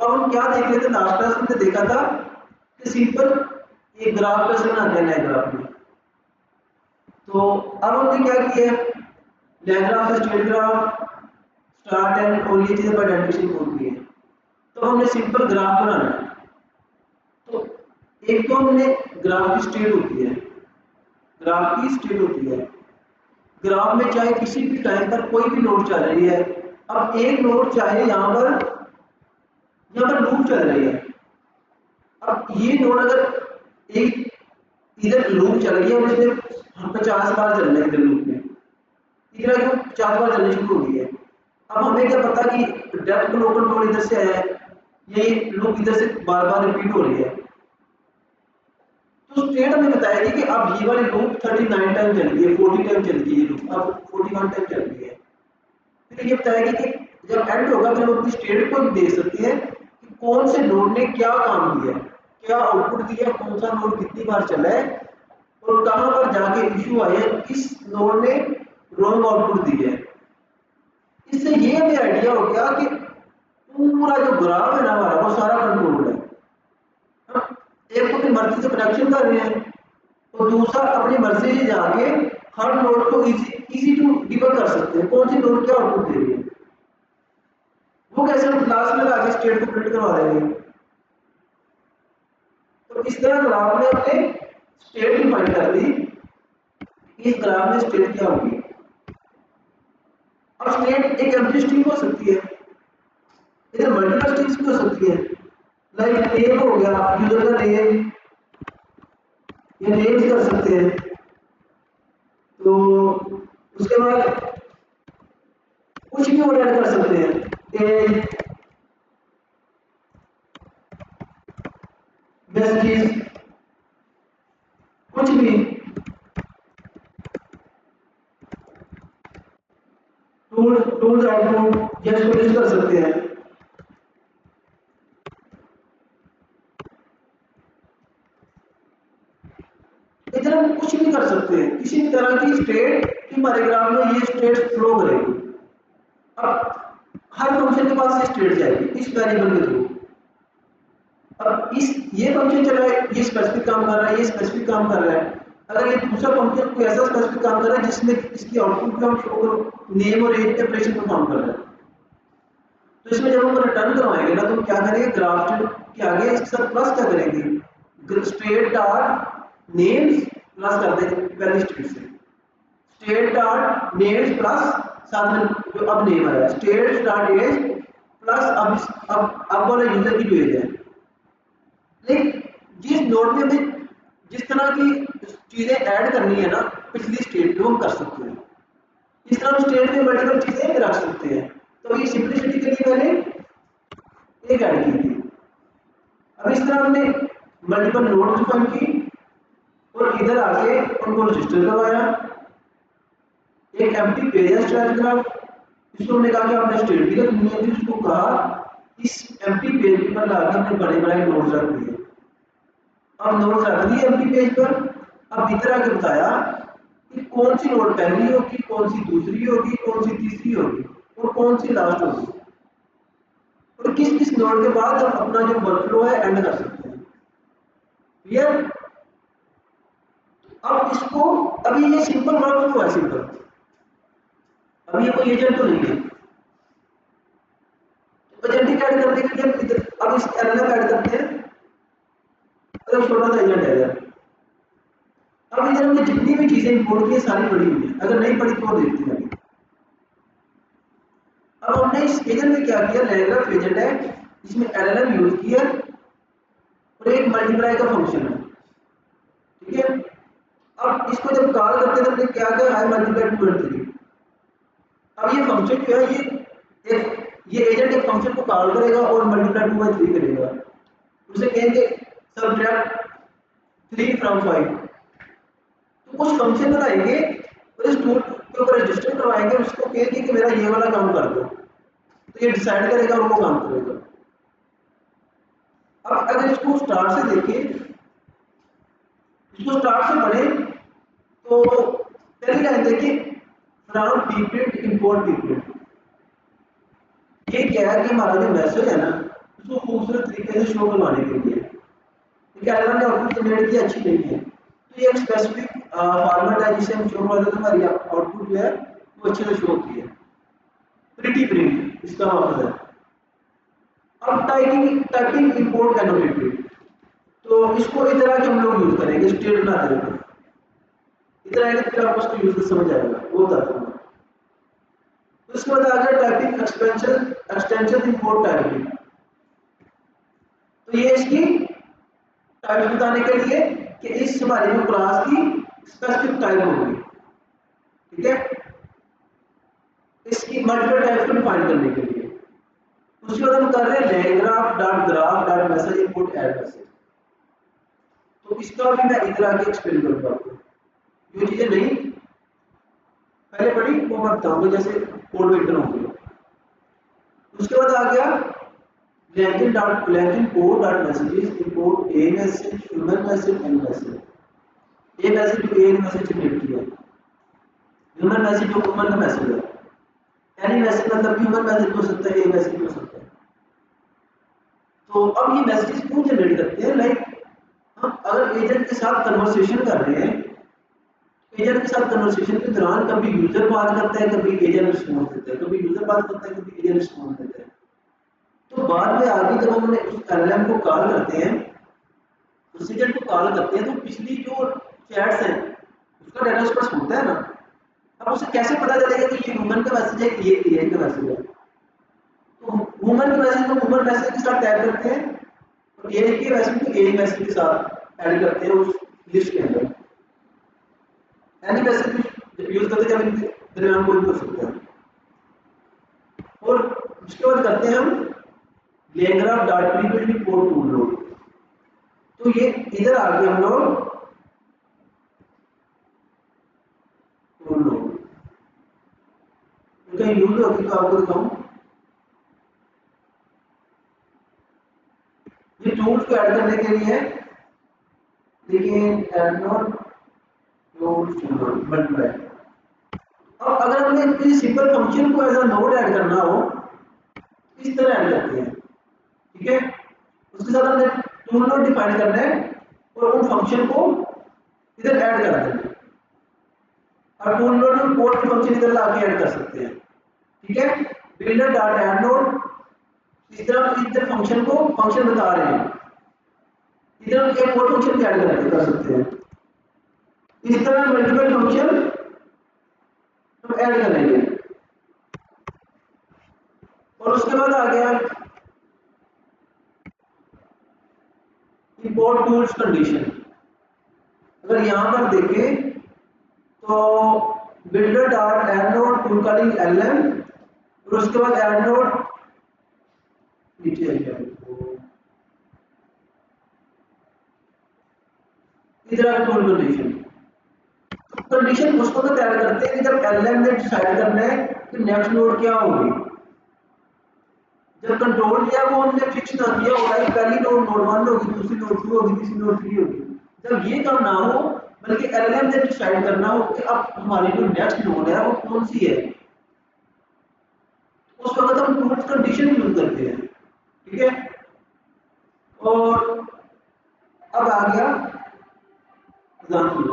तो हम क्या देख रहे थे लास्ट क्लास में देखा था कि सिंपल एक ग्राफ कैसे बनाते हैं नए ग्राफ में। तो अब हमने क्या किया है, नए ग्राफ से स्टेट ग्राफ, स्टार्ट एंड और ये चीजें आइडेंटिफिकेशन होती है। तो हमने सिंपल ग्राफ बनाना है। तो एक तो हमने ग्राफ की स्टेट होती है, ग्राफ की स्टेट होती है। ग्राफ में चाहे किसी भी टाइम पर कोई भी नोड चल रही है, अब एक नोड चाहे यहाँ पर लूप चल रही है। अब ये नोड अगर एक इधर लूप चल रही है और इसने 50 बार चलना है इधर लूप में, इधर क्यों 50 बार चलनी शुरू हो गई है। अब हमें क्या पता कि डेप्थ फ्लो कंट्रोल इधर से है, ये लूप इधर से बार बार रिपीट हो रही है। तो स्टेट हमें बताएगी कि अब ये वाली लूप 39 टाइम चल गई है, 40 टाइम चल गई है लूप, अब 41 टाइम चल गई है। फिर ये बताएगी कि जब एंड होगा फिर हम अपनी स्टेट को भी देख सकते हैं कि कौन से नोड ने क्या काम किया, क्या आउटपुट दिया, कौन सा नोड कितनी बार चला है और कहां पर जाके इश्यू आया, किस नोड ने रॉन्ग आउटपुट दिया है। इससे ये हमें आइडिया हो गया कि पूरा जो ग्राफ है ना हमारा वो सारा कंट्रोल्ड है। एक तो अपनी मर्जी से कनेक्शन कर रहे हैं और दूसरा अपनी मर्जी से जाके हर नोड को इजी टू डिबग कर सकते हैं कौन सी नोड क्या आउटपुट दे रही है। वो कैसे हम क्लास में आगे स्टेट को प्रिंट करवा देंगे। तो इस तरह ग्राफ में हमने स्टेट डिफाइन कर दी, इस ग्राफ में स्टेट क्या होगी। अब स्टेट एक एम्प्टी स्ट्रिंग हो सकती है, इधर मल्टीपल स्ट्रिंग्स भी हो सकती है, लाइक नेम हो गया, यूजर का नेम, ये नेम्स कर सकते हैं। तो उसके बाद कुछ भी और ऐड कर सकते हैं, एज, मैसेजेस, कुछ भी, टूल्स आउटपुट या इसको लिस्ट कर सकते हैं। इधर हम कुछ भी कर सकते हैं, किसी भी तरह की स्टेट की हमारे ग्राफ में ये स्टेट फ्लो करेगी। अब हर फंक्शन के पास ये स्टेट जाएगी इस वेरिएबल के थ्रू। अब इस ये फंक्शन चला है, ये स्पेसिफिक काम कर रहा है, ये स्पेसिफिक काम कर रहा है। अगर ये दूसरा फंक्शन कोई ऐसा स्पेसिफिक काम कर रहा है जिसमें इसकी आउटपुट को हम शो नेम और एज के ऑपरेशन परफॉर्म कर रहा है, तो इसमें जब हम रिटर्न करवाएंगे ना तो हम क्या करेंगे, ग्राफ के आगे इसके साथ प्लस क्या करेंगे, स्टेट डॉट नेम्स प्लस कर देंगे पहले स्टेट से, स्टेट डॉट नेम्स प्लस साथ में जो अब नेम आया स्टेट डॉट एज प्लस अब वाला यूजर की जो एज है। लेकिन जिस नोड में हमें जिस तरह की चीजें ऐड करनी है ना पिछली स्टेट में हम कर सकते हैं, इस तरह हम स्टेट में मल्टीपल चीजें रख सकते हैं। तो ये सिंपलिसिटी के लिए मैंने एक ऐड की थी। अब इस तरह हमने मल्टीपल नोड्स डिफाइन की और इधर आके उनको रजिस्टर करवाया। एक एम्प्टी पेज है स्टैटिक ग्राफ, इसको हमने कहा कि आपने स्टेट भी रखनी है, फिर उसको कहा इस एम्प्टी पेज पर लाके हमने बड़े बड़े नोड्स रख दिए। अब नोड्स रख दिए एम्प्टी पेज पर। अब इधर आके बताया कि कौन सी नोड पहली होगी, कौन सी दूसरी होगी, कौन सी तीसरी होगी और कौन सी लास्ट होगी और किस किस नोड के बाद हम अपना जो वर्कफ्लो है एंड कर सकते हैं। क्लियर। अब इसको अभी ये सिंपल वर्कफ्लो है, सिंपल, अभी ये कोई एजेंट तो नहीं है। एजेंटिक ऐड करने के लिए इधर अब इस एलएलएम ऐड करते हैं, अगर छोटा सा एजेंट है इधर। अब इधर हमने जितनी भी चीजें इंपोर्ट की सारी पड़ी हुई है, अगर नहीं पड़ी तो देखते हैं। अब हमने इस एजेंट में क्या किया, लैंग्वेज एजेंट है, इसमें एलएलएम यूज किया और एक मल्टीप्लाई का फंक्शन है, ठीक है। अब इसको जब कॉल करते हैं तो हमने क्या किया, आई मल्टीप्लाई 2 और 3। अब ये फंक्शन जो है ये एजेंट एक फंक्शन को कॉल करेगा और मल्टीप्लाई 2 बाई 3 करेगा, उसे कहेंगे सब्ट्रैक्ट 3 फ्रॉम 5। तो कुछ फंक्शन बनाएंगे और इस टूल के ऊपर रजिस्टर करवाएंगे, उसको कहेंगे कि मेरा ये वाला काम कर दो, तो ये डिसाइड करेगा और वो काम करेगा। अब अगर इसको स्टार्ट से देखें, इसको स्टार्ट से पढ़े तो पहली लाइन देखिए, फ्रॉम pprint इंपोर्ट pprint। ये क्या है कि हमारा जो मैसेज है ना उसको खूबसूरत तरीके से शो करवाने के लिए। कैलेंडर ने आउटपुट जनरेट की अच्छी नहीं है, तो ये एक स्पेसिफिक फॉर्मेट है जिसे हम शो करवाते हैं, हमारी आउटपुट जो है वो अच्छे से शो होती है। प्रिटी प्रिंट इसका मतलब है। अब टाइपिंग टाइपिंग इंपोर्ट एनोटेटेड, तो इसको इस तरह के हम लोग यूज करेंगे स्टेट बनाते हुए, इस तरह के फिर आपको उसको यूज कर समझ आएगा वो बताता हूँ। उसके बाद आ गया टाइपिंग एक्सटेंशन इंपोर्ट टाइपिंग, तो ये इसकी टाइप बताने के लिए कि इस हमारी में क्लास की स्पेसिफिक टाइप होगी, ठीक है, इसकी मल्टीपल टाइप्स को डिफाइन करने के लिए। उसके बाद हम कर रहे हैं लैंग्राफ dot graph dot message import add message, तो इसका भी मैं इधर आके एक्सप्लेन करूंगा आपको। जो चीजें नहीं पहले पढ़ी वो मैं बताऊंगा जैसे कोड वेक्टर होंगे। उसके बाद आ गया LangChain core dot messages import A message human message and message. A message जो ए मैसेज जनरेट किया, ह्यूमन मैसेज जो ह्यूमन का मैसेज है, एनी मैसेज मतलब ह्यूमन मैसेज हो सकता है, ए मैसेज हो सकता है। तो अब ये मैसेज क्यों जनरेट करते हैं, लाइक हम अगर एजेंट के साथ कन्वर्सेशन कर रहे हैं, एजेंट के साथ कन्वर्सेशन के दौरान कभी यूजर बात करता है, कभी एजेंट रिस्पॉन्स देता है, कभी यूजर बात करता है, कभी एजेंट रिस्पॉन्स देता है। तो बाद में आगे जब हम उस एलएलएम को कॉल करते हैं, उस एजेंट को कॉल करते हैं, तो पिछली जो चैट्स हैं उसका डाटा उस पर सुनता है ना। अब उसे कैसे पता चलेगा कि ये ह्यूमन का मैसेज है कि ये एआई का मैसेज है? तो ह्यूमन के मैसेज को ह्यूमन मैसेज के साथ टैग करते हैं और एआई के मैसेज को एआई मैसेज के साथ ऐड करते हैं उस लिस्ट के अंदर। एनी मैसेज यूज करते जब इनके दरमियान कोई भी हो सकता है। और उसके बाद करते हैं हम LangGraph dot prebuilt import tool node, तो ये इधर आ गए हम लोग टूल लोड, इनका यूज होगी तो आपको दिखाऊं। ये टूल्स को ऐड करने के लिए देखिए ऐड नोड मल्टीप्लाई। अब अगर हमने किसी सिंपल फंक्शन को एज अ नोड ऐड करना हो, इस तरह ऐड करते हैं, ठीक है। उसके साथ हमने टूल नोड डिफाइन करना है और उन फंक्शन को इधर ऐड कर देना है। और टूल नोड में कोड फंक्शन इधर लाके ऐड कर सकते हैं, ठीक है। बिल्डर डॉट ऐड नोड, इस तरह इधर फंक्शन को फंक्शन बता रहे हैं, इधर एक और फंक्शन भी ऐड कर सकते हैं। इस तरह मल्टीपल फंक्शन हम ऐड करेंगे। और उसके बाद आ गया इंपोर्ट टूल्स कंडीशन। अगर यहां पर देखें तो builder dot add node tool calling LM और उसके बाद ऐड नोड नीचे आ गया इधर टूल कंडीशन। कंडीशन उसको तो तैयार करते हैं कि जब एलएम ने डिसाइड करना है कि नेक्स्ट नोड क्या होगी। जब कंट्रोल किया वो हमने फिक्स ना किया होगा कि पहली नोड नोड 1 होगी, दूसरी नोड 2 होगी, तीसरी नोड 3 होगी। जब ये काम ना हो बल्कि एलएम ने डिसाइड करना हो कि अब हमारी जो नेक्स्ट नोड है वो कौन सी है, उस वक्त हम टूल्स कंडीशन यूज करते हैं, ठीक है। और अब आ गया एग्जांपल,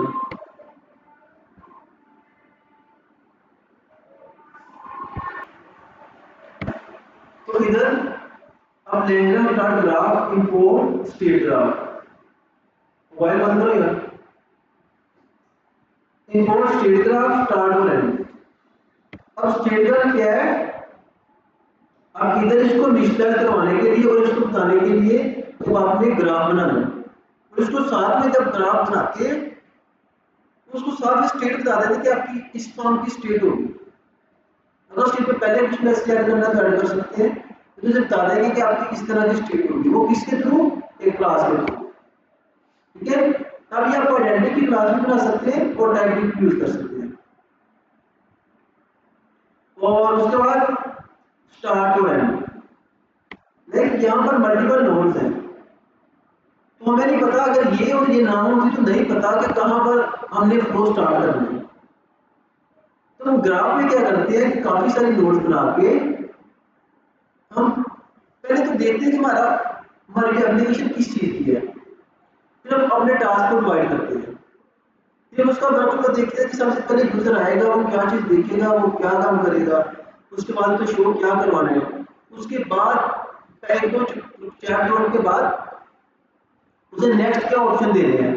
तो इधर अब language dot graph import state graph, mobile बंद करो यार, इंपोर्ट स्टेट ग्राफ स्टार्ट और एंड। अब स्टेट ग्राफ क्या है, अब इधर इसको इनिशियलाइज करवाने के लिए और इसको बताने के लिए तो आपने ग्राफ बनाना है और इसको साथ में जब ग्राफ बनाते हैं तो उसको साथ में स्टेट बता देते कि आपकी इस फॉर्म की स्टेट होगी। अगर स्टेट में पहले कुछ मैसेज ऐड करना तो ऐड कर सकते हैं, तो इसे बता देंगे कि आपकी इस तरह की स्टेट होगी, वो किसके थ्रू, एक क्लास के थ्रू, ठीक है। अब ये आप आइडेंटिटी क्लास भी बना सकते हैं और टाइप भी यूज कर सकते हैं। और उसके बाद स्टार्ट और एंड, लेकिन यहाँ पर मल्टीपल नोड्स हैं तो हमें नहीं पता, अगर ये और ये ना होगी तो नहीं पता कि कहाँ पर हमने फ्लो स्टार्ट करना है। तो हम ग्राफ में क्या करते हैं कि काफी सारी नोड्स बना के हम पहले तो देखते हैं कि हमारी एप्लीकेशन किस चीज़ की है, फिर हम अपने टास्क को डिवाइड करते हैं। फिर उसका वर्कफ्लो देखते हैं कि सबसे पहले यूजर आएगा, वो क्या चीज़ देखेगा, वो क्या काम करेगा, उसके बाद तो शो क्या करवाना है, उसके बाद एक दो चैट नोट के बाद उसे नेक्स्ट क्या ऑप्शन देने हैं,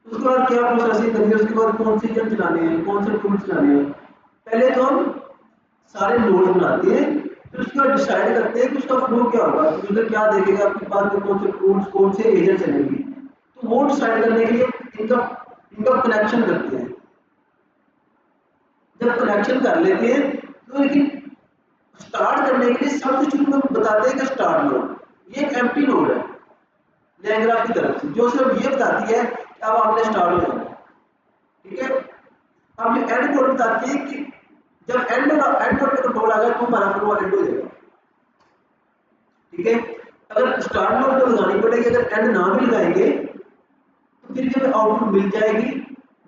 उसके बाद क्या प्रोसेसिंग करनी है, उसके बाद कौन से जन चलाने हैं, कौन से टूल्स चलाने हैं। पहले तो हम सारे नोड्स बनाते हैं, फिर उसके बाद डिसाइड करते हैं कि उसका फ्लो क्या होगा, यूजर क्या देखेगा, आपके पास में कौन से टूल्स, कौन से एजेंट चलेंगी। तो वो डिसाइड करने के लिए इनका इनका कनेक्शन करते हैं। जब कनेक्शन कर लेते हैं तो लेकिन स्टार्ट करने के लिए सबसे शुरू में बताते हैं कि स्टार्ट नोड, ये एक एम्प्टी नोड है लैंग्राफ की तरफ से, जो सिर्फ ये बताती है कि अब आपने स्टार्ट हो जाना है। ठीक है, अब ये एंड नोड बताती है कि जब एंड नोड पे कंट्रोल आ गया तो हमारा फ्लो एंड हो जाएगा। ठीक है, अगर स्टार्ट नोड तो लगानी पड़ेगी, अगर एंड ना भी लगाएंगे तो फिर भी हमें आउटपुट मिल जाएगी,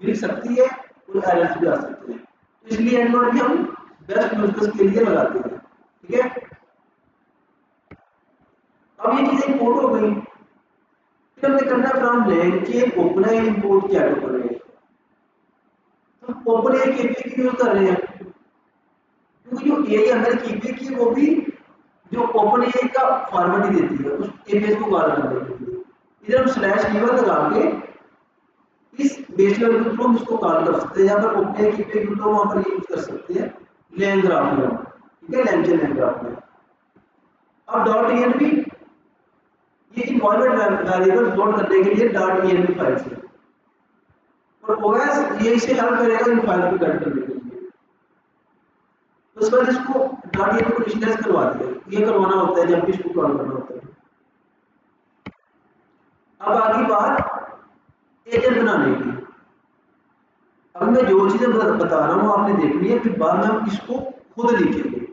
मिल सकती है, और एरर्स भी आ सकते हैं। तो इसलिए एंड नोड भी हम बेस्ट यूजर्स के लिए लगाते हैं। ठीक है, अब ये चीजें इंपोर्ट हो गई, फिर हमने करना है फ्रॉम लैंग चेन ओपन है इंपोर्ट चैट ओपन है। तो ओपन ए केपीए की यूज कर रहे हैं क्योंकि जो एएमएल केपीए की वो भी जो ओपन ए का फॉर्मेट ही देती है उस एपीएस को कॉल करने के लिए। इधर हम स्लैश कीवर्ड लगा के इस बेस लेवल के थ्रू इसको कॉल कर सकते हैं, या फिर ओपन ए केपीए के थ्रू वहां पर यूज कर सकते हैं लैंग ग्राफ में। ठीक है, लैंग चेन लैंग ग्राफ में। अब डॉट env ये इन्वायरमेंट वेरिएबल लोड करने के लिए डॉट env फाइल से, और ओएस ये इसे हेल्प करेगा इन फाइल को गेट करने के लिए। उसके बाद इसको डॉट env को इनिशियलाइज करवा दिया, ये करवाना होता है जब भी इसको कॉल करना होता है। अब आगे बात एजेंट बनाने की। अब मैं जो चीजें बता रहा हूँ आपने देखनी है, फिर बाद में हम इसको खुद लिखेंगे।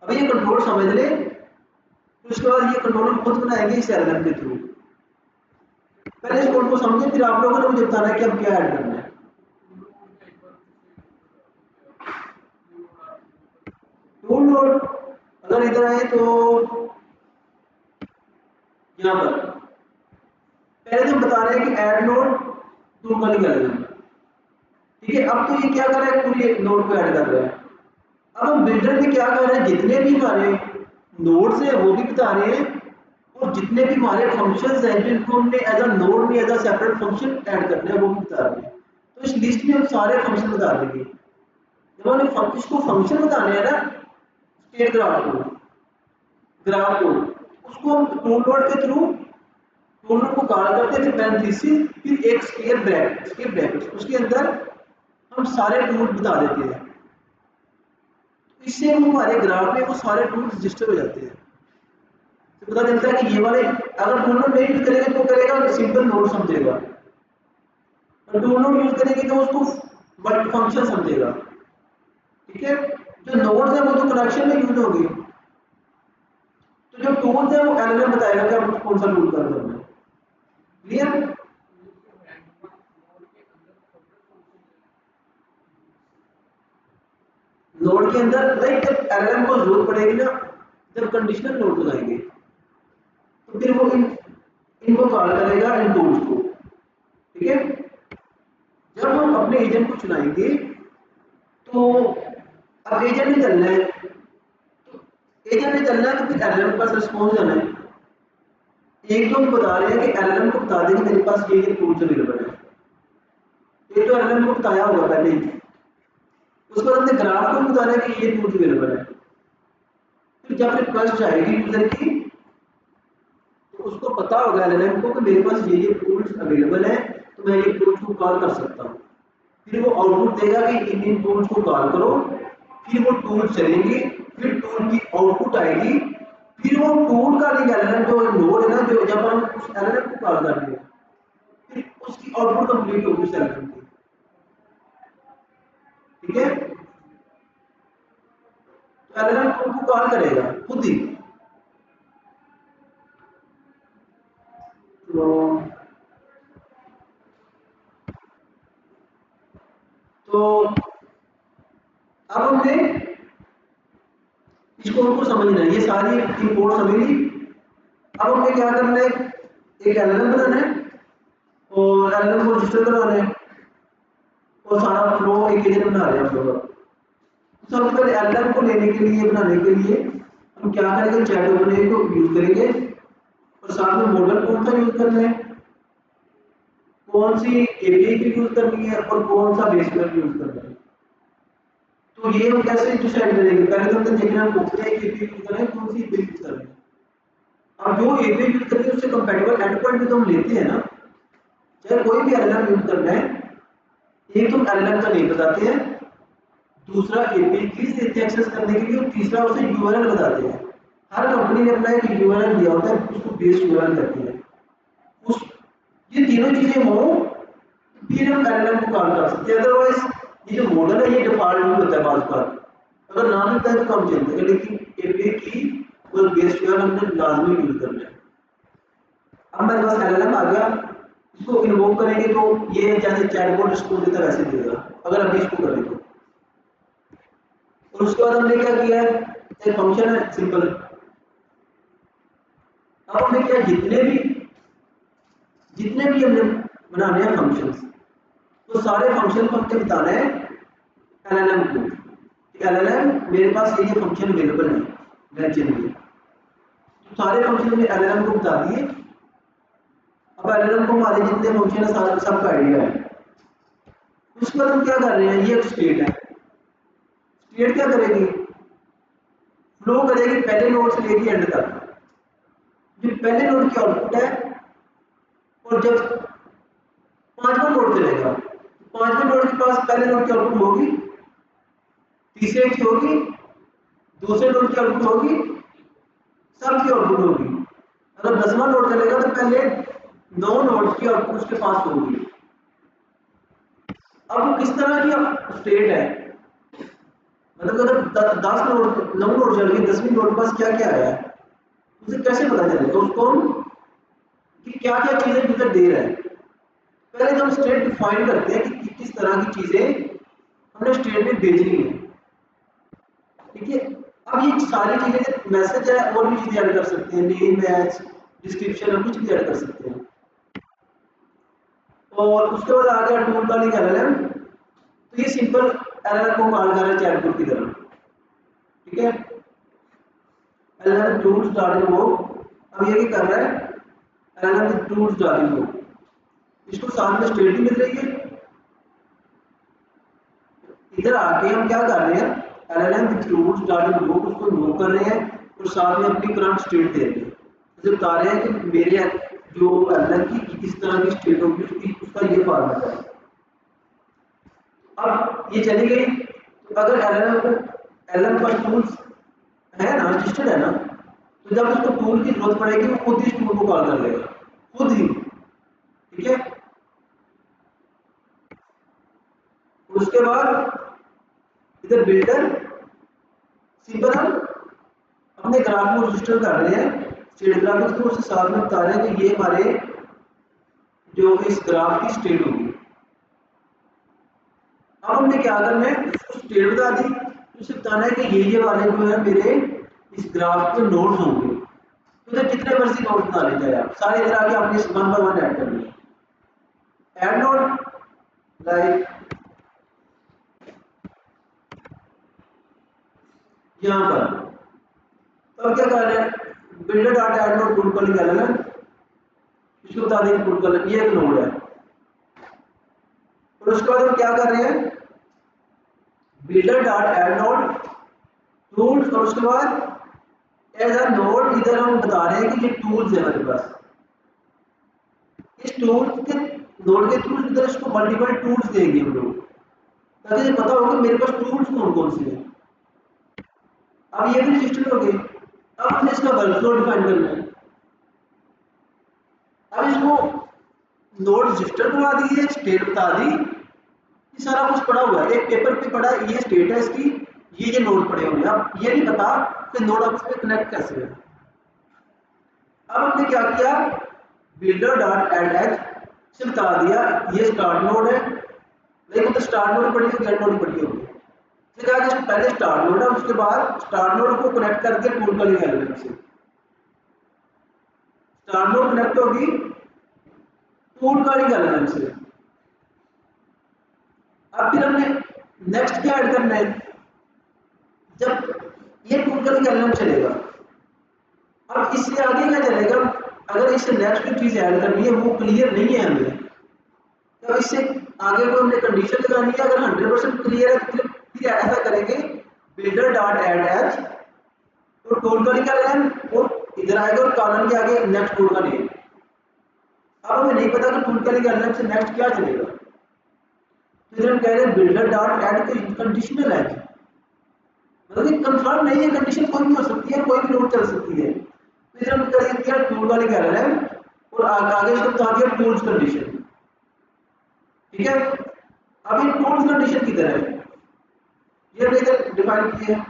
अब ये कंट्रोल समझ ले, तो उसके बाद ये कंट्रोल हम खुद बनाएंगे इस एलएलएम के थ्रू। पहले इस कोड को समझे, फिर आप लोगों ने मुझे बताना है कि अब क्या ऐड करना है। टूल नोड अगर इधर आए तो यहाँ पर पहले तो हम बता रहे हैं कि ऐड नोड टूल का निकालेगा। ठीक है, अब तो ये क्या कर रहा है, पूरी नोड को ऐड कर रहा है। अब हम बिल्डर में क्या कर रहे हैं, जितने भी हमारे नोड्स हैं वो भी बता रहे हैं, और जितने भी हमारे फंक्शंस हैं जिनको हमने एज अ नोड में as a separate function add करने हैं वो भी बता रहे हैं। तो इस लिस्ट में हम सारे फंक्शन बता देंगे। जब हमने इसको फंक्शन बताने हैं ना, स्टेट ग्राफ को उसको हम टूल नोड के थ्रू टूल नोड को कॉल करते हैं, फिर पैरेंथेसिस, फिर एक स्क्वायर ब्रैकेट, उसके अंदर हम सारे टूल बता देते हैं। इससे हमारे ग्राफ में वो सारे टूल्स रजिस्टर हो जाते हैं। तो पता चलता है कि ये वाले अगर टूल नोड नहीं यूज करेंगे तो करेगा सिंपल नोड समझेगा, और टूल नोड यूज करेंगे तो उसको मल्टी फंक्शन समझेगा। ठीक है, जो नोड्स है वो तो कनेक्शन में यूज होंगे, तो जो टूल्स है वो एलएलएम बताएगा कि आपको कौन सा टूल करना है। क्लियर? नोड के अंदर लाइक जब एलएलएम को जरूरत पड़ेगी ना, जब कंडीशनल नोड लगाएंगे तो फिर वो इनको कॉल करेगा इन टूल्स को। ठीक है, जब हम अपने एजेंट को चलाएंगे तो अब एजेंट ने चलना है, तो एजेंट ने चलना है तो फिर एलएलएम के पास रिस्पॉन्स जाना है। एक तो हम बता रहे हैं कि एलएलएम को बता दें कि मेरे पास ये टूल्स अवेलेबल है, एक तो एलएलएम को बताया होगा पहले ही, उसके बाद हमने ग्राफ को भी बताना है कि ये टूल्स अवेलेबल है। फिर जब रिक्वेस्ट आएगी यूजर की तो उसको पता होगा एलएलएम को कि मेरे पास ये टूल्स अवेलेबल है, तो मैं ये टूल्स को कॉल कर सकता हूँ। फिर वो आउटपुट देगा कि इन टूल्स को कॉल करो, फिर वो टूल चलेंगे, फिर टूल की आउटपुट आएगी, फिर वो टूल का एलएलएम जो नोड है ना, जो जब हम उस एलएलएम को कॉल कर रहे हैं फिर उसकी आउटपुट कंप्लीट होगी उस एलएलएम की। ठीक है, तो एलएलएम टूल को कॉल करेगा खुद ही। तो तो अब हमने इसको हमको समझना है, ये सारी इंपोर्ट समझी। अब हमें क्या करना है, एक एलएलएम बनाना है और एलएलएम को रजिस्टर करवाना है और सारा फ्लो एक एजेंट बना रहे हैं हम लोग। तो सबसे पहले एलएलएम को लेने के लिए, बनाने के लिए हम क्या करेंगे, चैट ओपन को यूज करेंगे और साथ में मॉडल कौन सा यूज करना है, कौन सी एपीआई की यूज करनी है और कौन सा बेस पेयर यूज करना है। तो ये हम कैसे डिसाइड करेंगे, पहले तो हमने देखना है कौन सी एपीआई यूज करें, कौन सी एपीआई यूज करें। अब जो एपीआई यूज करेंगे उससे कंपैटिबल एंड पॉइंट भी तो हम लेते हैं ना, चाहे कोई भी एलएलएम यूज करना है। एक तो एलएलएम का नेम बताते हैं, दूसरा एपीआई कीज देते हैं एक्सेस करने के लिए और तीसरा उसे यूआरएल बताते हैं। हर कंपनी ने अपना एक यूआरएल दिया होता है, उसको बेस यूआरएल कहते हैं। उस ये तीनों चीजें हो फिर हम एलएलएम को कॉल कर सकते हैं। अदरवाइज ये जो मॉडल है ये डिफॉल्ट भी होता है बार बार, अगर ना मिलता है तो काम चलता है, लेकिन एपीआई की और बेस यूआरएल हमने लाजमी यूज करना है। अब मेरे पास एलएलएम आ गया, इसको इन्वोक करेंगे तो ये जैसे चैटबॉट रिस्पॉन्स देता है वैसे देगा, अगर अभी इसको करें तो। और उसके बाद हमने क्या किया है, एक फंक्शन है सिंपल। अब हमने क्या, जितने भी हमने बनाने हैं फंक्शंस, तो सारे फंक्शन को हमने बताना है एलएलएम को। एलएलएम मेरे पास ये फंक्शन अवेलेबल है लेक्चर में, तो सारे फंक्शन में एलएलएम को बता दिए। अब एलएलएम को हमारे जितने फंक्शन है सारे सबका आइडिया है। उसके बाद हम क्या कर रहे हैं, ये एक स्टेट है। स्टेट क्या करेगी, फ्लो करेगी पहले नोड से लेके एंड तक। जो पहले नोड की आउटपुट है और जब पांचवा नोड चलेगा, पांचवें नोड के पास पहले नोड की आउटपुट होगी, तीसरे की होगी, दूसरे नोड की आउटपुट होगी, सबकी आउटपुट होगी। अगर 10वां नोड चलेगा तो पहले 9 नोड्स की आउटपुट उसके पास होगी। अब वो किस तरह की स्टेट है, मतलब अगर 10 नोड 9 नोड चल गए, 10वीं नोड के पास क्या क्या आया है उसे कैसे पता चलेगा उसको कि क्या क्या चीजें यूजर दे रहा है। पहले तो हम स्टेट डिफाइन करते हैं कि किस तरह की चीजें हमने स्टेट में भेजनी है, ठीक है। अब ये सारी चीजें मैसेज है, और भी चीजें ऐड कर सकते हैं, नेम है, डिस्क्रिप्शन है, कुछ भी ऐड कर सकते हैं। और उसके बाद आ गया टूल कॉलिंग एलएलएम। तो ये सिंपल एलएलएम को कॉल कर रहा है चैटबॉट की तरह, ठीक है। एलएलएम टूल्स डॉट वो, अब ये क्या कर रहा है, एलएलएम टूल्स डॉट वो, इसको साथ में स्टेट मिल रही है। इधर आके हम क्या कर रहे हैं, एलएलएम टूल्स डॉट वो उसको नो कर रहे हैं और साथ में अपनी करंट स्टेट दे रहे हैं, जैसे बता रहे हैं कि मेरे जो एलएलएम की किस तरह की स्टेट होगी उसका ये फॉर्मेट है। अब ये चली गई, तो अगर एलएलएम का टूल्स है ना, रजिस्टर्ड है ना, तो जब उसको टूल की जरूरत पड़ेगी वो खुद ही इस टूल को कॉल कर लेगा, खुद ही, ठीक है। उसके बाद इधर बिल्डर, सिंपल हम अपने ग्राफ को रजिस्टर कर रहे हैं स्टेट ग्राफ के थ्रू, उसके साथ में बता रहे हैं कि ये हमारे जो इस ग्राफ की स्टेट होगी। अब हमने क्या करना है, इसको स्टेट बता दी, उसे बताना है कि ये वाले जो है मेरे इस ग्राफ के नोड्स होंगे। तो इधर कितने मर्जी नोड बना लेते हैं आप, सारे इधर आके आपने 1 बाय 1 ऐड करनी है। ऐड नोड लाइक यहाँ पर, तो क्या कर रहे हैं, builder dot add node tool calling LLM, इसको बता देंगे टूल कॉलिंग, ये एक नोड है। और उसके बाद हम क्या कर रहे हैं, builder dot add node tools, और उसके बाद एज अ नोड इधर हम बता रहे हैं कि ये टूल्स है मेरे पास, इस टूल्स के नोड के थ्रू इधर इसको मल्टीपल टूल्स देंगे हम लोग, ताकि ये पता हो कि मेरे पास टूल्स कौन कौन से हैं। अब ये भी रजिस्टर हो गए। अब हमने इसका वर्कफ्लो डिफाइन करना है। अब इसको नोड रजिस्टर बना दिए, स्टेट बता दी, ये सारा कुछ पड़ा हुआ है एक पेपर पे पड़ा है, ये स्टेट है इसकी, ये नोड पड़े हुए हैं। अब ये नहीं पता कि नोड आपस में कनेक्ट कैसे है। अब हमने क्या किया, बिल्डर डॉट एड एच से बता दिया ये स्टार्ट नोड है, लेकिन तो स्टार्ट नोड पड़ी होगी, एंड नोड पड़ी होगी। फिर आगे पहले स्टार्ट नोड है, उसके बाद स्टार्ट नोड को कनेक्ट करके टूल कॉलिंग एलिमेंट से स्टार्ट नोड कनेक्ट होगी टूल कॉलिंग एलिमेंट से। अब फिर हमने नेक्स्ट क्या ऐड करना है, जब ये टूल कॉलिंग एलिमेंट चलेगा, अब इससे आगे क्या चलेगा, अगर इससे नेक्स्ट कोई चीज ऐड करनी है वो क्लियर नहीं है हमें, तो इससे आगे को हमने कंडीशन लगानी है। अगर 100% क्लियर है तो फिर ऐसा करेंगे बिल्डर डॉट ऐड एच, तो टूल कॉलिंग एलिमेंट और इधर आएगा और कॉलम के आगे नेक्स्ट टूल का नेम। अब हमें नहीं पता कि टूल कॉलिंग एलिमेंट से नेक्स्ट क्या चलेगा, तो इधर हम कह रहे हैं builder dot add conditional edge, मतलब कि कंफर्म नहीं है, कंडीशन कोई भी हो सकती है, कोई भी नोट चल सकती है। तो इधर हम कह दिया टूल कॉलिंग एलिमेंट और आगे इसको बता दिया टूल्स कंडीशन। ठीक है, अब ये टूल्स कंडीशन किधर है, ये हमने इधर डिफाइन किया है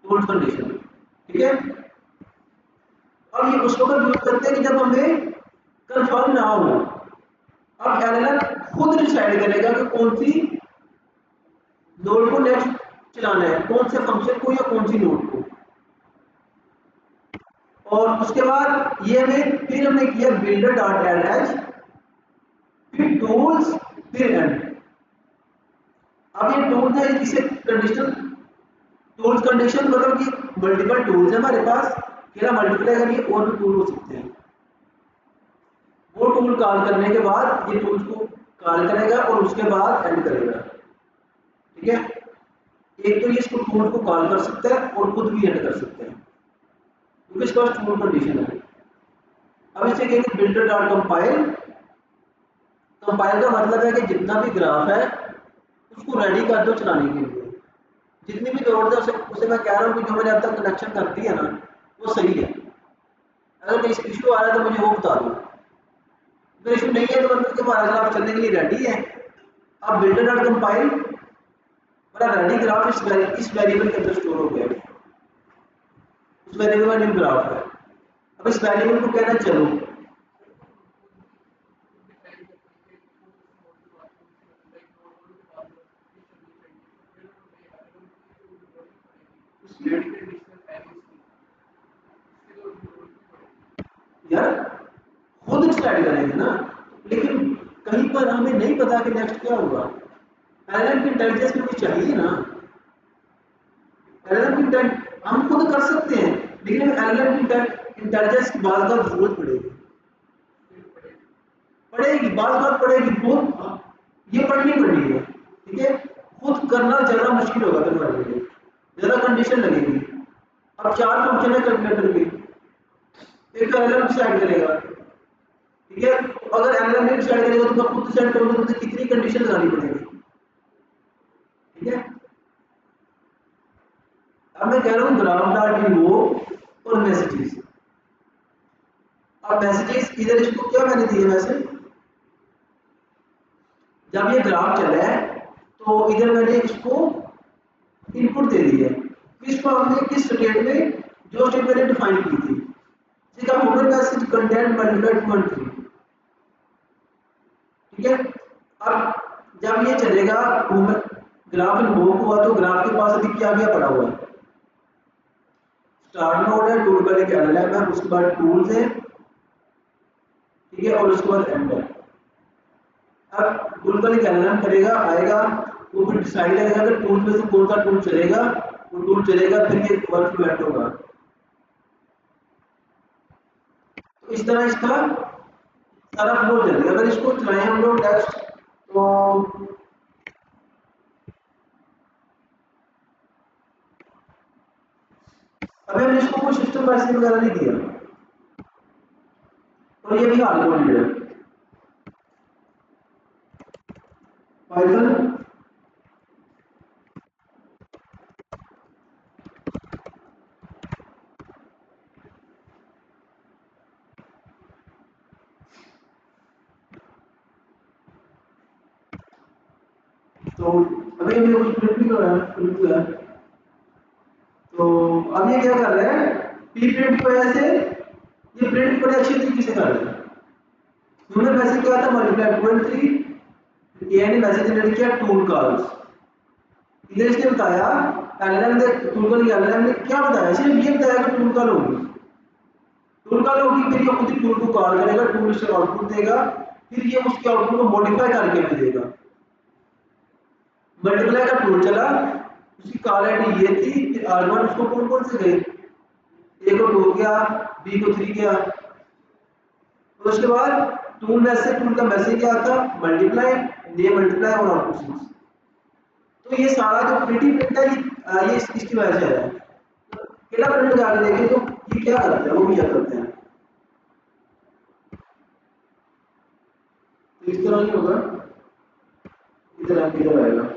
टूल्स कंडीशन। ठीक है, अब ये उस वक्त यूज करते हैं कि जब हमें कंफर्म ना हो। अब एलएलएम खुद डिसाइड करेगा कि कौन सी नोड को नेक्स्ट चलाना है, कौन से फंक्शन को या कौन सी नोड को। और उसके बाद ये हमें फिर हमने किया बिल्डर डॉट ऐड एज, फिर टूल्स, फिर एंड। अब ये टूल्स है, इसे कंडीशनल टूल्स कंडीशन मतलब कि मल्टीपल टूल्स है हमारे पास, केवल मल्टीप्लाई करिए और भी टूल हो सकते हैं। वो टूल कॉल करने के बाद ये टूल्स को कॉल करेगा और उसके बाद एंड करेगा। ठीक है, एक तो ये इसको टूल को कॉल कर सकता है और खुद भी एंड कर सकते हैं क्योंकि इसके पास टूल कंडीशन है। अब इसे कहेंगे बिल्डर डॉट कंपाइल। कंपाइल का मतलब है कि जितना भी ग्राफ है उसको रेडी कर दो चलाने के लिए, जितनी भी जरूरत है उसे मैं कह रहा हूँ कि जो मैंने अब तक कनेक्शन कर दी है ना वो सही है। अगर कोई इशू आ रहा है तो मुझे वो बता दो, अगर इशू नहीं है तो मतलब कि हमारा ग्राफ चलने के लिए रेडी है। अब बिल्डर डॉट कंपाइल मेरा रेडी ग्राफ इस वेरिएबल के अंदर स्टोर हो गया, उस वेरिएबल का न्यू ग्राफ है। अब इस वेरिएबल को कहना चलो, यार खुद डिसाइड करेंगे ना, लेकिन कहीं पर हमें नहीं पता कि नेक्स्ट क्या होगा। एलएलएम की इंटेलिजेंस भी कुछ चाहिए ना, एलएलएम की हम खुद कर सकते हैं लेकिन एलएलएम की इंटेलिजेंस की बात का जरूरत पड़ेगी, पड़ेगी बात पड़ेगी, बहुत ये पढ़नी पड़ेगी है। ठीक है, खुद करना ज्यादा मुश्किल होगा फिर हमारे लिए, ज्यादा कंडीशन लगेगी। अब 4 फंक्शन है कैलकुलेटर के, एक तो एलएलएम डिसाइड करेगा। ठीक है, तो अगर एलएलएम नहीं डिसाइड करेगा तो मैं खुद डिसाइड करूंगा तो मुझे कितनी कंडीशन लगानी पड़ेगी। ठीक है, अब मैं कह रहा हूँ ग्राफ डॉट इन्वोक और मैसेजेस। अब मैसेजेस इधर इसको क्या मैंने दिया मैसेज, जब ये ग्राफ चला है तो इधर मैंने इसको इनपुट दे दी है, किस फॉर्म में किस स्टेट में, जो स्टेट मैंने डिफाइन की थी। ठीक है, फॉर्मेट मैसेज कंटेंट मल्टीप्लाई 2 और 3। ठीक है, अब जब ये चलेगा ग्राफ इन्वोक हुआ तो ग्राफ के पास अभी क्या क्या पड़ा हुआ है, स्टार्ट नोड है, टूल का एक एलएलएम है, उसके बाद टूल्स है। ठीक है, और उसके बाद एंड है। अब टूल का एक एलएलएम करेगा, आएगा वो फिर डिसाइड करेगा कि टूल में से कौन सा टूल चलेगा, वो टूल चलेगा फिर ये वर्क फ्लो एंड होगा। तो इस तरह इसका सारा फ्लो चलेगा। अगर इसको चलाएं हम लोग टेस्ट तो अभी हमने इसको कोई सिस्टम मैसेज वगैरह नहीं दिया और ये भी हाल कोडेड है। पाइथन तो अभी हमने कुछ प्रिंट भी कराया है। तो अब ये क्या कर रहे हैं, पी प्रिंट की वजह से ये प्रिंट बड़े अच्छे तरीके से कर रहे हैं। हमने वैसे क्या था मल्टीप्लाई 2 और 3 एआई ने मैसेज जनरेट किया टूल कॉल्स। इधर इसने बताया एलएलएम ने टूल कॉल, एलएलएम ने क्या बताया, सिर्फ ये बताया कि टूल कॉल होगी, टूल कॉल होगी, फिर ये खुद ही टूल को कॉल करेगा, टूल से आउटपुट देगा, फिर ये उसके आउटपुट को मॉडिफाई करके हमें देगा। मल्टीप्लाई का टूल चला, उसकी कॉल आईडी ये थी, फिर आर्गुमेंट उसको कौन कौन से गए, ए को 2 गया, बी को 3 गया, तो उसके बाद टूल मैसेज, टूल का मैसेज क्या था, मल्टीप्लाई, ने मल्टीप्लाई और आउटपुट 6। तो ये सारा जो प्रिंटिंग प्रिंट है ये इसकी वजह से है। केला प्रिंट में आगे देखें तो ये क्या करते हैं, वो भी क्या करते हैं, तो इस तरह नहीं होगा, इधर आएगा।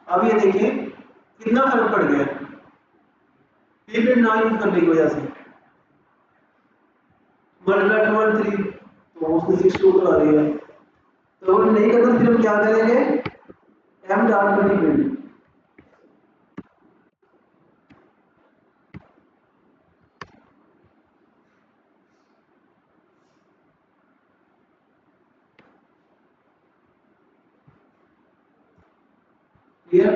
अब ये देखिए कितना फर्क पड़ गया प्रिंट ना यूज करने की वजह से। मल्टीप्लाई 1 3 तो उसने 6 टू करा दिया, तो हम नहीं करना, फिर हम क्या करेंगे, एम डॉट प्रिंट। क्लियर।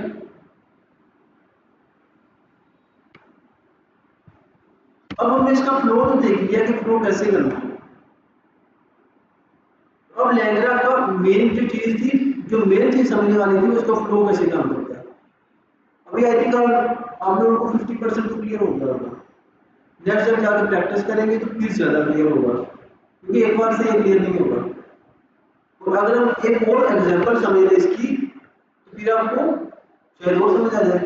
अब हमने इसका फ्लो तो देख लिया कि फ्लो कैसे करना है। अब लैंग्रा का मेन जो चीज थी, जो मेन चीज समझने वाली थी, उसका फ्लो कैसे काम करता है। अभी आई थिंक आप लोगों को 50% तो क्लियर हो गया होगा। नेक्स्ट जब जाकर प्रैक्टिस करेंगे तो फिर ज्यादा क्लियर होगा, क्योंकि एक बार से ये क्लियर नहीं होगा। और अगर हम एक और एग्जांपल समझ लें इसकी, तो फिर आपको शायद और समझ आ जाए।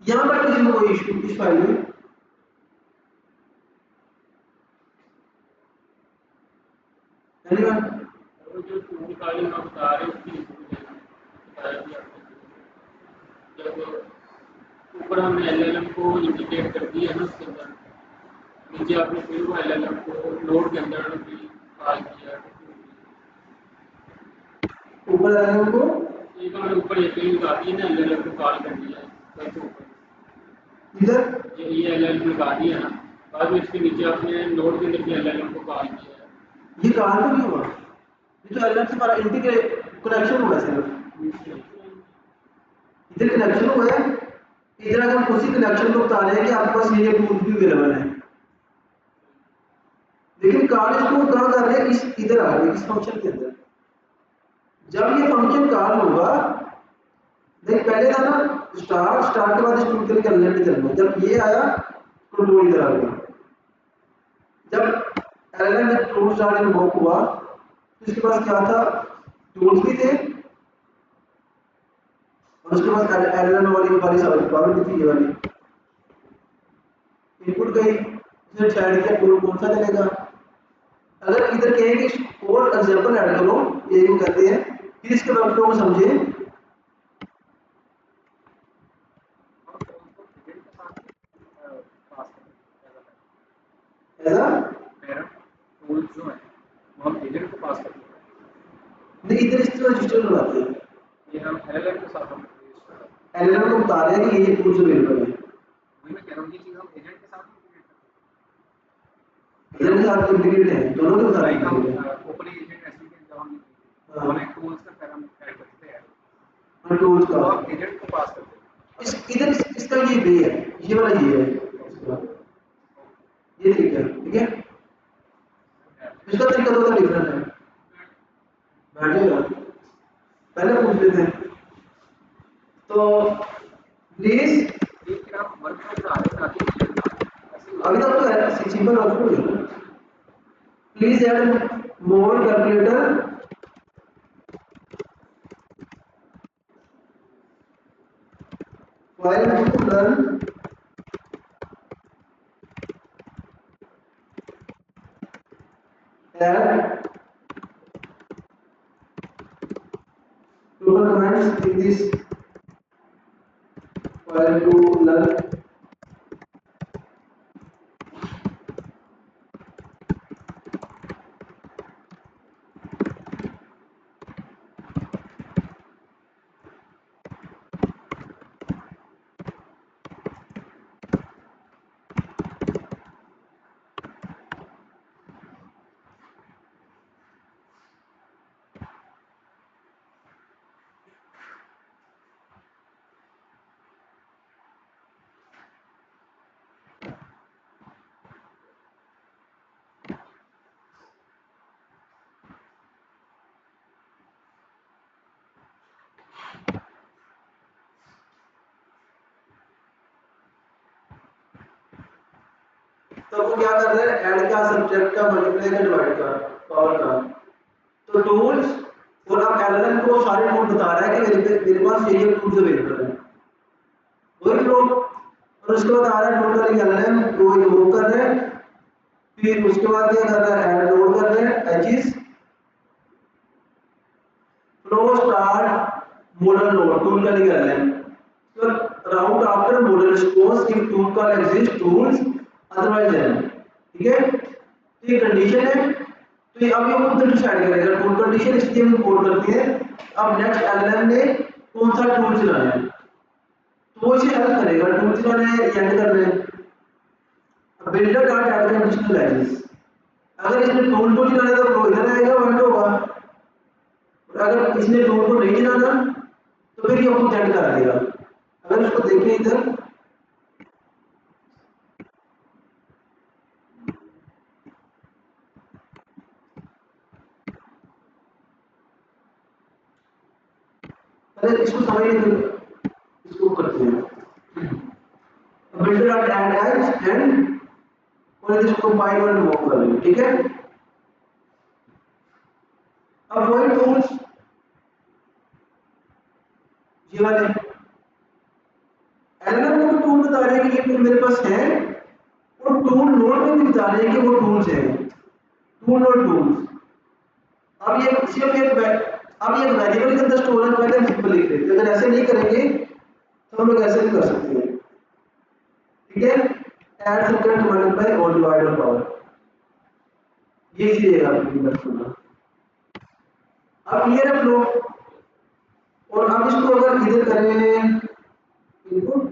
यहाँ पर किसी को कोई इशू इस फाइल में, एनीवन? जो टूल कॉलिंग आप बता रहे हो उसकी बताया भी आपने, जब ऊपर हमने एलएलएम को इंटीग्रेट कर दिया है ना, उसके अंदर नीचे आपने फिर वो एलएलएम को नोड के अंदर भी कॉल किया, ऊपर एलएलएम को एक हमने ऊपर एक लगा दी ना, एलएलएम को कॉल कर दिया सबसे ऊपर, इधर ये एलएलएम लगा दिया ना, बाद में इसके नीचे आपने नोड के अंदर भी एलएलएम को कॉल किया है। ये कहाँ तो नहीं हुआ, ये तो एलएलएम से हमारा इंटीग्रेट कनेक्शन हुआ है सिर्फ, इधर कनेक्शन हुआ है। इधर अगर हम उसी कनेक्शन को बता रहे हैं कि आपके पास ये टूल भी अवेलेबल है, लेकिन कॉल इसको कहाँ कर रहे हैं, इस इधर आ रहे हैं, इस फंक्शन के अंदर। जब ये फंक्शन कॉल होगा, देख पहले था ना स्टार के बाद इस टूल के लिए एलएलएम निकलना, जब ये आया तो टूल इधर आ गया। जब एलएलएम में टूल स्टार इन्वोक हुआ तो इसके पास क्या था, टूल्स भी थे और उसके पास एलएलएम वाली सारी पावर भी थी, ये वाली इनपुट गई, उसने डिसाइड किया टूल कौन सा चलेगा। अगर इधर कहें कि और एग्जांपल ऐड करो, ये भी करते हैं, फिर इसके वर्कफ्लो को समझें। ऐसा टूल जो है वो हम एजेंट को पास करते हैं, नहीं, इधर इस तरह रजिस्टर करवाते हैं, ये हम एलएलएम के साथ हम एलएलएम को बता रहे हैं कि ये टूल्स अवेलेबल है, वही मैं कह रहा हूँ, ये चीज़ हम एजेंट के साथ एजेंट के साथ इंटीग्रेट है, दोनों के साथ इंटीग्रेट है। ओपनिंग एजेंट एसडीके जब हम हमारे टूल्स का पैरामीटर ऐड करते हैं, और टूल्स तो का हम एजेंट को पास करते हैं। इसका ये वे है, ये वाला ये है इसका, ये ठीक है, ठीक है। इसका तरीका थोड़ा डिफरेंट है, बैठ जाएगा, पहले पूछ लेते हैं। तो प्लीज फिर आप वर्क बता रहे हैं ताकि अभी तक तो है सिंपल वर्क हो, please add more calculator while to learn add total comments in this while to learn तो वो क्या कर रहे हैं, ऐड का, सब्जेक्ट का, मल्टीप्लाई का, डिवाइड का, पावर का। तो टूल्स, और अब एलएलएम को सारे टूल बता रहा है कि मेरे पास ये टूल्स अवेलेबल है, वही फ्लो। और उसके बाद आ रहा है टूल का एलएलएम वो रिमूव कर रहे हैं, फिर उसके बाद क्या कर रहा है, ऐड लोड कर रहे हैं एचेस, flow start model node, tool का एलएलएम। तो route after model response if tool call exist tools otherwise end, ठीक है। तो ये कंडीशन है, तो ये अब ये खुद डिसाइड करेगा टूल कंडीशन, इसलिए हम कोड करते हैं। अब नेक्स्ट एलएलएम ने कौन सा टूल चलाना है, तो वो इसे हेल्प करेगा, टूल चलाना है या एड करना है। Builder dot add conditional lines, अगर इसने टूल को चलाना है तो फ्लो इधर आएगा, वर्ड होगा। और अगर इसने टूल को नहीं चलाना तो फिर ये खुद ऐड कर देगा। अगर इसको देखें इधर, पहले इसको समझ लें, इसको करते हैं builder dot add edge end, और इसको कंपाइल और रिमूव कर लेंगे, ठीक है। अब वही टूल्स ये वाले एलएलएम को टूल बता रहे हैं कि ये टूल मेरे पास है, और टूल नोड में भी बता रहे हैं कि वो टूल्स हैं, टूल और टूल्स। अब ये सिर्फ अब ये वेरिएबल के अंदर स्टोर है, पहले हम सिंपल लिख लेते हैं, अगर ऐसे नहीं करेंगे तो हम लोग ऐसे भी कर सकते हैं, ठीक है। ऐड सब्जेक्ट मल्टीप्लाई और डिवाइड और पावर, ये चीज आपको करना। अब क्लियर है फ्लो। और अब इसको अगर इधर करें इनपुट,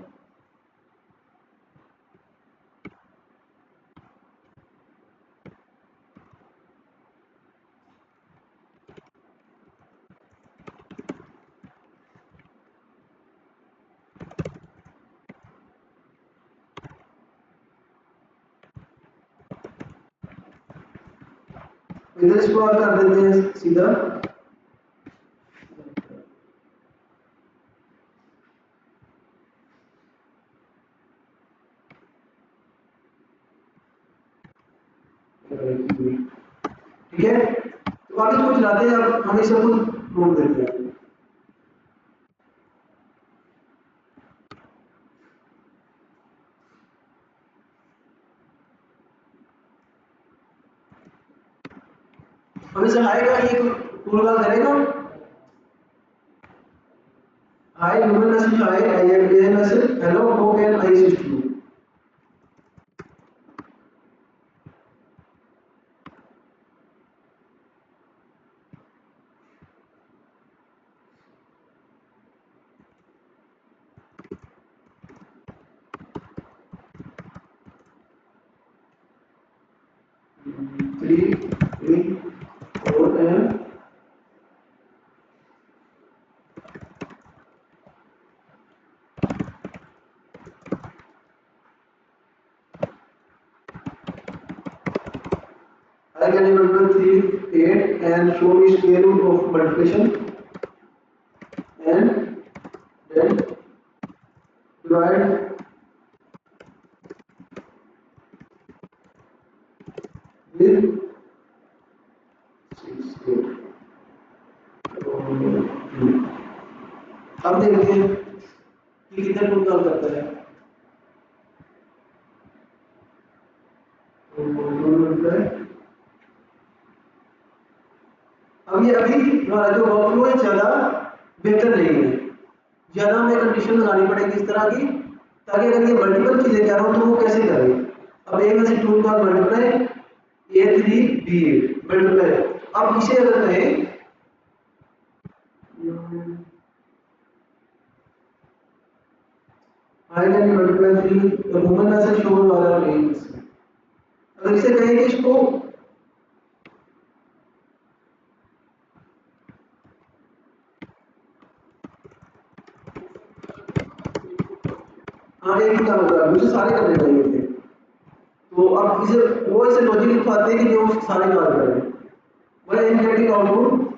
इधर इसको कर देते हैं सीधा, ठीक है। तो अब इसको चलाते हैं, अब हम इसे कुछ रोक देते हैं। अब इसे आएगा, ये टूल कॉल करेगा, hi human message, hi AI message, hello how can I assist you. Three three four and I can multiply 3 8 and show me square root of multiplication, and then divide with 6 8। अब देखते हैं कि कितना tool call करता है। अब ये अभी हमारा जो वर्कफ्लो है ज़्यादा बेहतर नहीं है, ज़्यादा हमें कंडीशन लगानी पड़ेगी इस तरह की, ताकि अगर ये मल्टीपल चीज़ें कह रहा हूँ तो वो कैसे करें। अब ए में से tool call multiply A3 B8 multiply, अब इसे अगर कहें I can multiply 3, human message show वाला नहीं, अगर इसे कहें कि इसको हाँ एक ही काम होगा, मुझे सारे करने चाहिए थे, तो अब इसे वो इसे लॉजिक लिखवाते हैं कि जो सारे काम करें, वह इन गेटिंग आउटपुट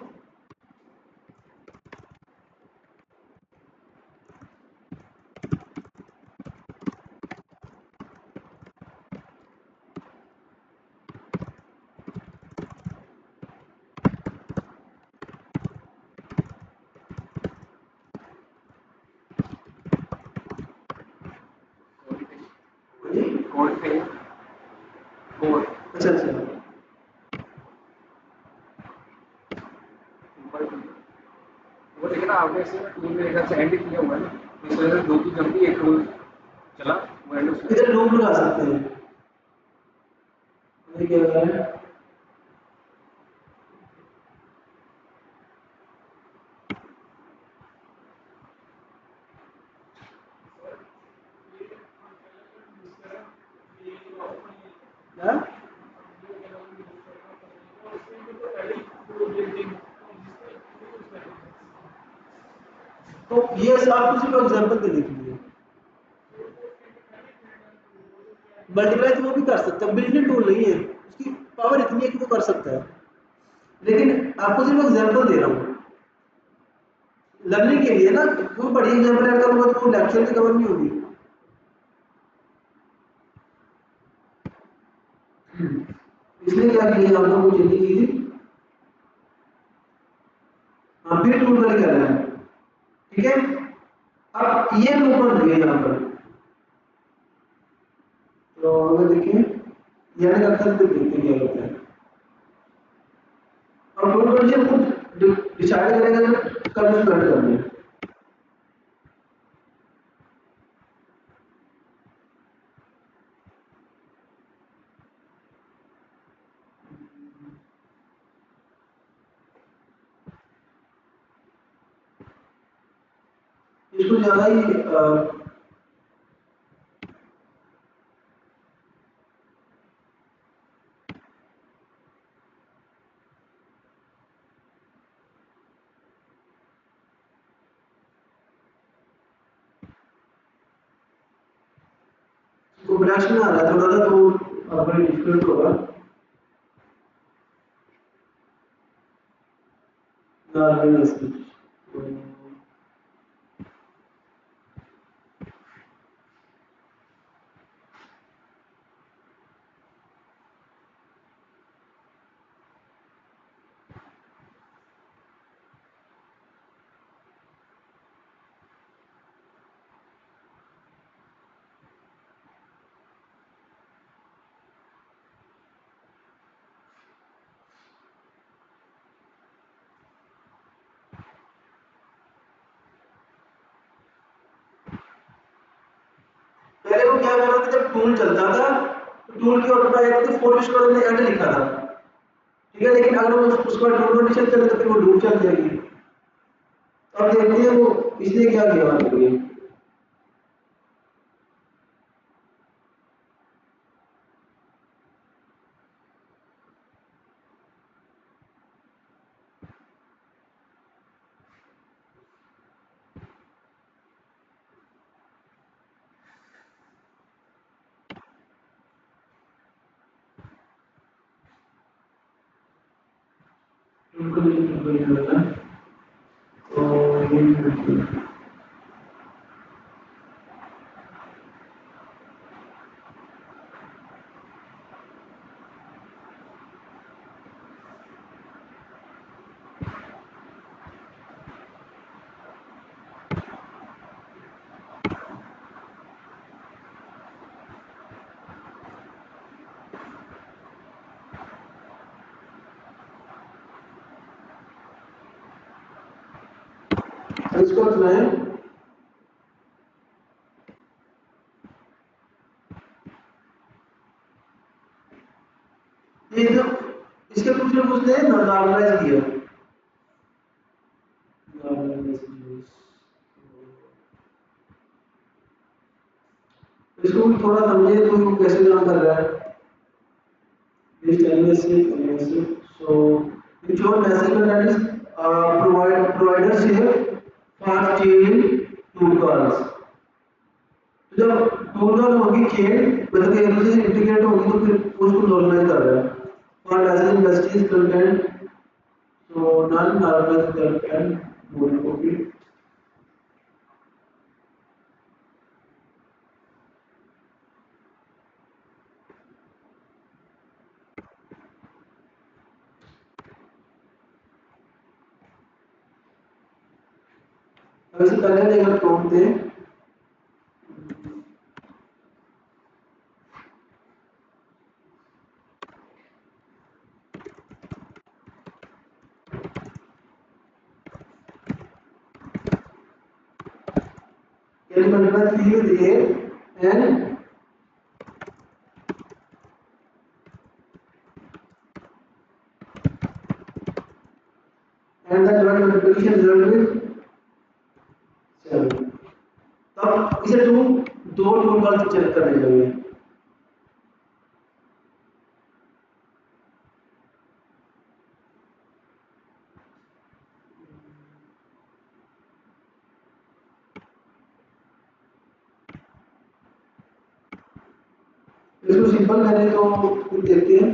अच्छा अच्छा। वो लेकिन आपने से टूल मेरे ख्याल से एंड किया हुआ है ना, इस वजह से 2 की जंपी एक टूल चला वो एंड उसका। इधर लूप लगा सकते हैं, ये क्या हो रहा है? क्या? तो ये आप किसी को एग्जांपल दे दीजिए। मल्टीप्लाई तो वो भी कर सकता है, बिल्डिंग टूल नहीं है, उसकी पावर इतनी है कि वो कर सकता है, लेकिन आपको सिर्फ एग्जांपल दे रहा हूँ लर्निंग के लिए ना, क्यों बड़ी एग्जांपल ऐड करूंगा तो लेक्चर में कवर नहीं होगी। इसलिए क्या किया हम लोग को जल्दी चीज, हाँ फिर टूल वाले कर रहे हैं, ठीक है। अब ये लूप बन गया यहाँ पर, तो अगर देखिए यानी का अक्षर को देखते क्या होता है। अब टूल कंडीशन खुद डिसाइड करेगा कि कब स्प्रेड करनी है। इसको ज्यादा ही तो ब्रश में आ रहा है थोड़ा सा, तो अपने डिफिकल्ट होगा ना इसकी। पहले वो क्या कर रहा था, जब टूल चलता था तो टूल की ऑटोमेटिक तो फोर स्क्वायर में एंड लिखा था, ठीक है, लेकिन अगर वो उसका टूल कंडीशन चले तो फिर वो लूप चल जाएगी। तो अब देखते हैं वो इसने क्या किया हमारे लिए। टूल कंडीशन होता है तो ये इसको चलाएं। ये जो इसके कुछ लोग उसने नॉर्मलाइज किया, इसको भी थोड़ा समझे तो वो कैसे काम कर रहा है। this LSC so which one message that is providers here fast changing tool calls। तो जब टूल कॉल होगी चेन मतलब एक दूसरे से इंटीग्रेट होगी तो फिर उसको नॉर्मलाइज कर रहा है for message message content, so none normalize content mode होगी। अब इसे पहले देखो prompt they, Can you multiply 3 with 8 and the joint multiplication result with 7. तब इसे दो टूल बार चेक करने चाहिए। इसको सिंपल करने तो कुछ देखते हैं।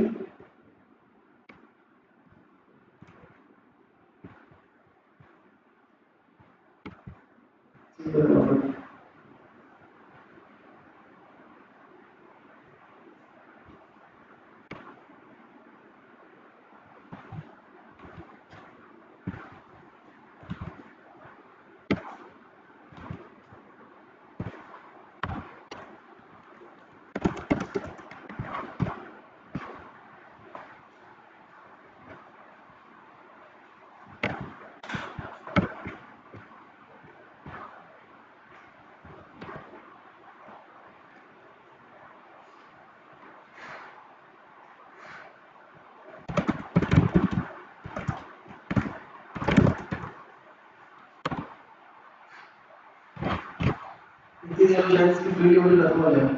ये हम लेंस की वीडियो में लगने वाले हैं।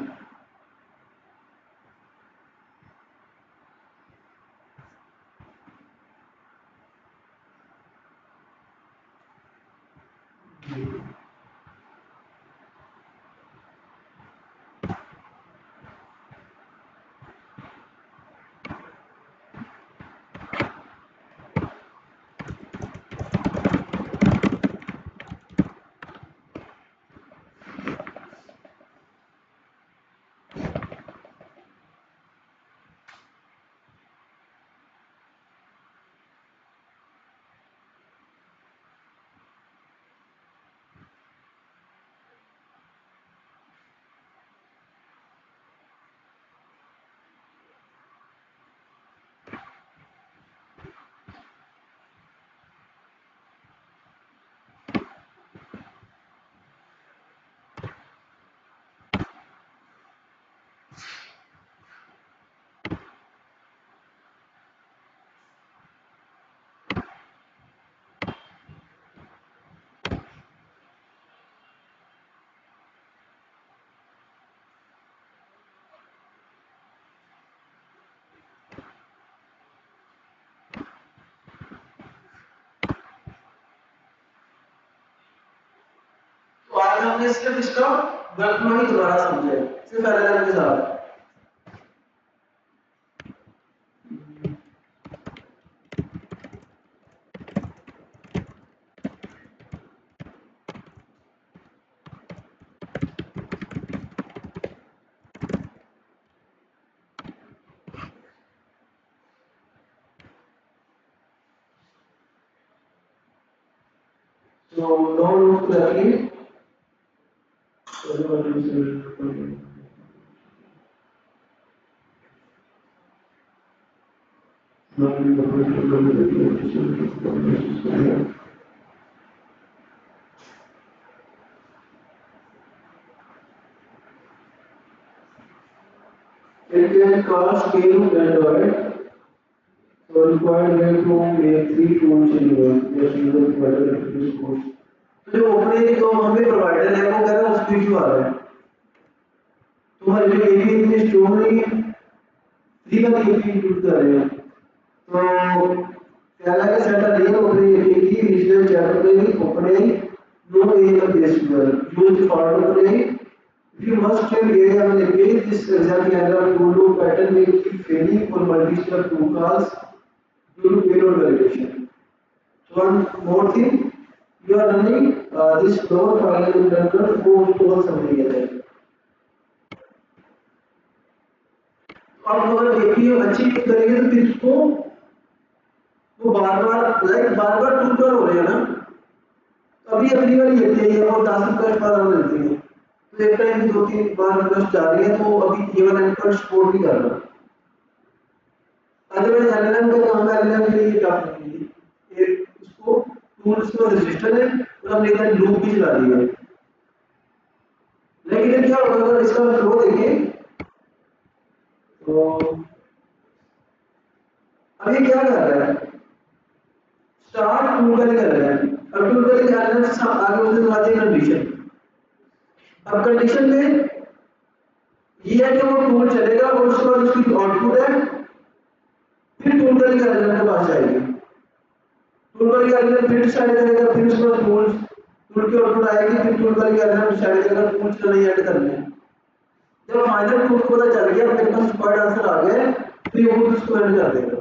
तो आज हमने सिर्फ इसका वर्तमान ही दोबारा समझे सिर्फ पैरेलल के साथ। So now move to the athlete. It can cause scale to Android. So required way to make 3 tools in one. Just use the provider this course. तो जो ओपनिंग जो हमें प्रोवाइडर है वो कह रहा है उसको इशू आ रहा है। तुम्हारे जो एरिया इतने स्ट्रॉन्ग नहीं है, फ्री का एरिया इंक्लूड कर रहे हैं। तो पहला का सेट रियल ओपनिंग एरिया की regional chat opening no area based used for opening. If you must have area on the page, this example diagram to do pattern may keep failing for multi-step tool calls due to payload validation. So one more thing, you are running this lower file runner for समझिए है। अब अगर APM अच्छी use करेंगे तो फिर इसको वो बार-बार टूल कॉल हो रहे हैं ना, अभी अगली बार ये चाहिए और 10 रिक्वेस्ट पर आवर मिलती है। तो एक टाइम में 2-3 बार रिक्वेस्ट जा रही है तो अभी केवल एंकर सपोर्ट नहीं कर रहा। अदरवाइज एलएलएम का काम है, एलएलएम के लिए टफ नहीं है। ये उसको टूल्स में रजिस्टर है और हमने एक लूप भी चला दिया है। लेकिन क्या होगा अगर इसका फ्लो देखें तो अब ये क्या कर रहा है, स्टार्ट टू कर रहा है। अब टू कर करने से आगे उसके बाद एक कंडीशन, अब कंडीशन में ये है कि वो टूल चलेगा और उसके बाद उसकी आउटपुट है, फिर टूल कर के पास जाएगी, टूल कर के फिर डिसाइड करेगा, फिर उसके बाद टूल की आउटपुट आएगी, फिर टूल कर डिसाइड करेगा टूल चला नहीं ऐड करने। जब फाइनल टूल को पता चल गया मेरे पास स्क्वायर्ड आंसर आ गया, फिर ये खुद उसको ऐड कर देगा।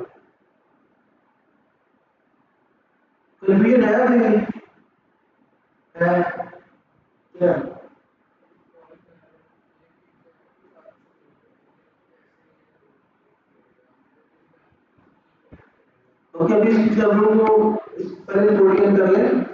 कन्फ्यूजन है अभी है क्या? ओके, अभी इस एग्जाम्पल को पहले रिकॉर्डिंग कर लें।